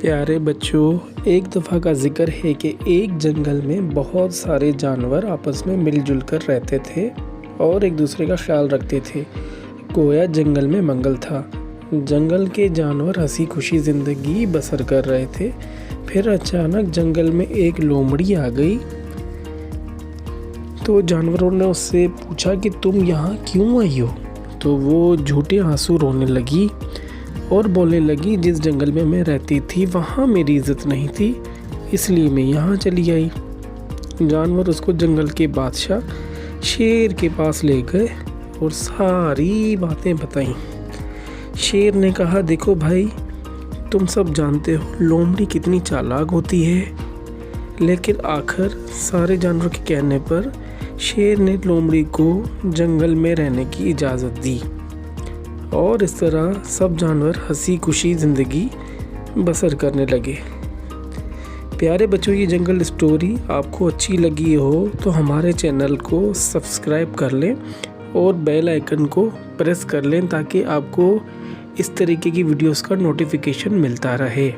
प्यारे बच्चों, एक दफ़ा का ज़िक्र है कि एक जंगल में बहुत सारे जानवर आपस में मिलजुल कर रहते थे और एक दूसरे का ख्याल रखते थे। गोया जंगल में मंगल था। जंगल के जानवर हंसी खुशी ज़िंदगी बसर कर रहे थे। फिर अचानक जंगल में एक लोमड़ी आ गई। तो जानवरों ने उससे पूछा कि तुम यहाँ क्यों आई हो? तो वो झूठे आंसू रोने लगी और बोलने लगी, जिस जंगल में मैं रहती थी वहाँ मेरी इज़्ज़त नहीं थी, इसलिए मैं यहाँ चली आई। जानवर उसको जंगल के बादशाह शेर के पास ले गए और सारी बातें बताईं। शेर ने कहा, देखो भाई, तुम सब जानते हो लोमड़ी कितनी चालाक होती है। लेकिन आखिर सारे जानवरों के कहने पर शेर ने लोमड़ी को जंगल में रहने की इजाज़त दी और इस तरह सब जानवर हंसी खुशी ज़िंदगी बसर करने लगे। प्यारे बच्चों, ये जंगल स्टोरी आपको अच्छी लगी हो तो हमारे चैनल को सब्सक्राइब कर लें और बेल आइकन को प्रेस कर लें ताकि आपको इस तरीके की वीडियोस का नोटिफिकेशन मिलता रहे।